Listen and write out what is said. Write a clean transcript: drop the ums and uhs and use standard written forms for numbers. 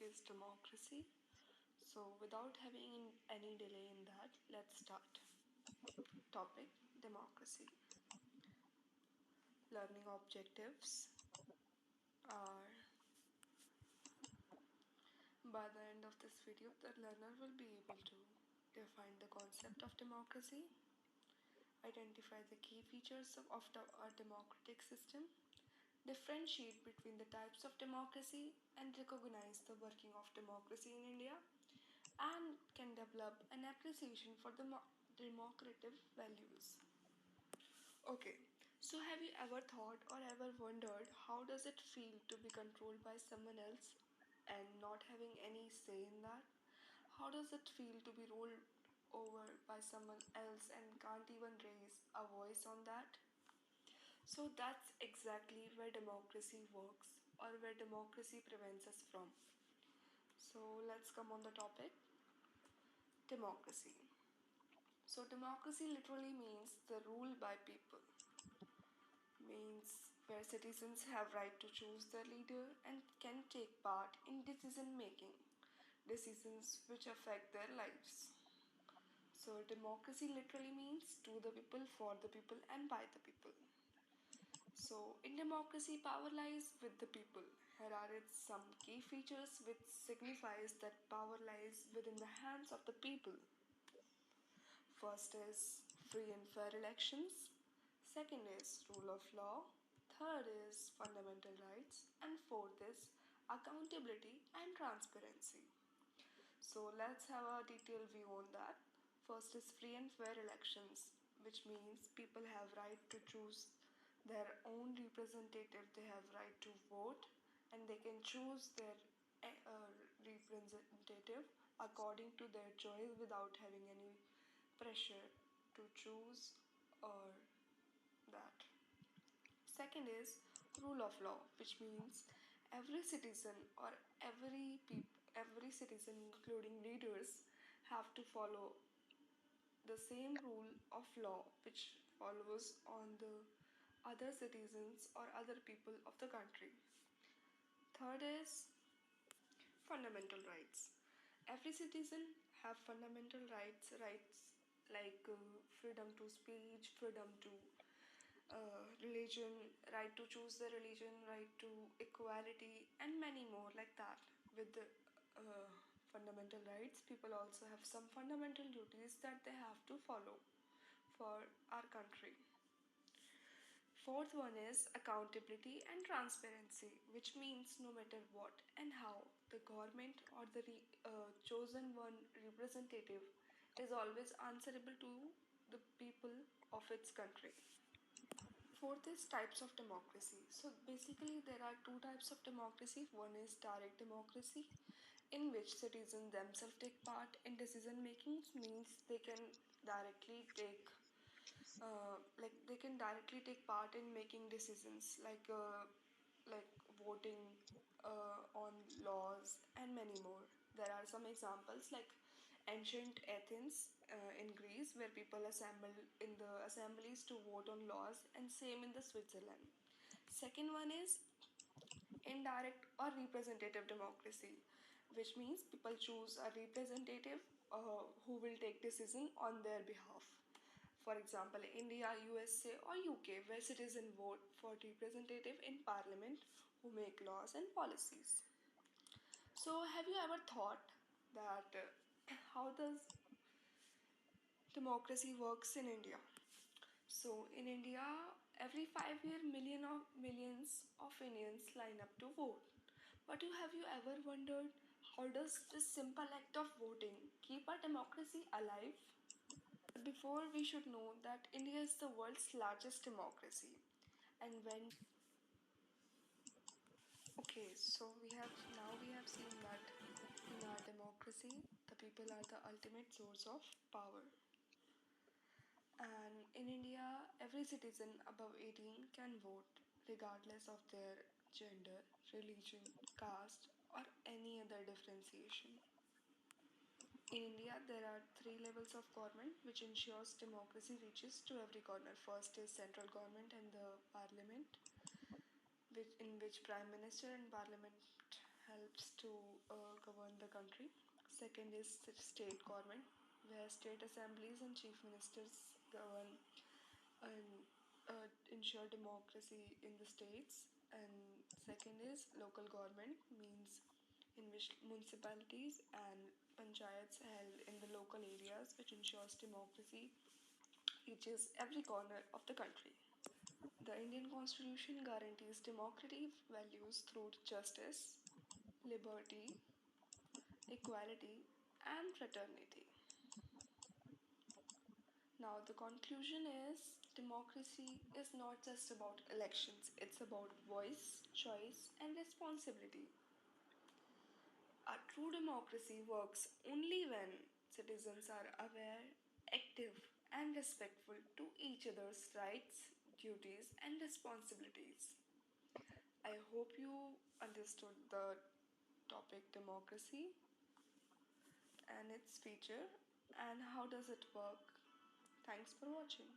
Is democracy. So, without having any delay in that, let's start. Topic: democracy. Learning objectives are, by the end of this video, the learner will be able to define the concept of democracy, identify the key features of a democratic system, differentiate between the types of democracy, and recognize the working of democracy in India, and can develop an appreciation for the democratic values. Okay, so have you ever thought or ever wondered how does it feel to be controlled by someone else and not having any say in that? How does it feel to be rolled over by someone else and can't even raise a voice on that? So that's exactly where democracy works or where democracy prevents us from. So let's come on the topic: democracy. So democracy literally means the rule by people, means where citizens have right to choose their leader and can take part in decision making, decisions which affect their lives. So democracy literally means to the people, for the people, and by the people. So in democracy, power lies with the people. Here are its some key features which signifies that power lies within the hands of the people. First is free and fair elections. Second is rule of law. Third is fundamental rights. And fourth is accountability and transparency. So let's have a detailed view on that. First is free and fair elections, which means people have right to choose their own representative. They have right to vote, and they can choose their representative according to their choice without having any pressure to choose or that. Second is rule of law, which means every citizen or every citizen, including leaders, have to follow the same rule of law which follows on the other citizens or other people of the country. Third is fundamental rights. Every citizen have fundamental rights like freedom to speech, freedom to religion, right to choose the religion, right to equality, and many more like that. With the fundamental rights, people also have some fundamental duties that they have to follow for our country. Fourth one is accountability and transparency, which means no matter what and how, the government or the chosen one representative is always answerable to the people of its country. Fourth is types of democracy. So basically, there are two types of democracy. One is direct democracy, in which citizens themselves take part in decision making, means they can directly take they can directly take part in making decisions like voting on laws and many more. There are some examples like ancient Athens in Greece, where people assemble in the assemblies to vote on laws, and same in the Switzerland. Second one is indirect or representative democracy, which means people choose a representative who will take decision on their behalf. For example, India, USA, or UK, where citizens vote for representative in parliament who make laws and policies. So, have you ever thought that how does democracy works in India? So, in India, every 5 year millions of Indians line up to vote. But have you ever wondered how does this simple act of voting keep our democracy alive? Before, we should know that India is the world's largest democracy. And when okay, so we have seen that in our democracy, the people are the ultimate source of power. And in India, every citizen above 18 can vote regardless of their gender, religion, caste, or any other differentiation. In India, there are three levels of government which ensures democracy reaches to every corner. First is central government and the parliament, in which prime minister and parliament helps to govern the country. Second is state government, where state assemblies and chief ministers govern and ensure democracy in the states. And second is local government, means in which municipalities and panchayats held in the local areas, which ensures democracy reaches every corner of the country. The Indian Constitution guarantees democratic values through justice, liberty, equality, and fraternity. Now, the conclusion is democracy is not just about elections, it's about voice, choice, and responsibility. A true democracy works only when citizens are aware, active, and respectful to each other's rights, duties, and responsibilities. I hope you understood the topic democracy and its feature and how does it work. Thanks for watching.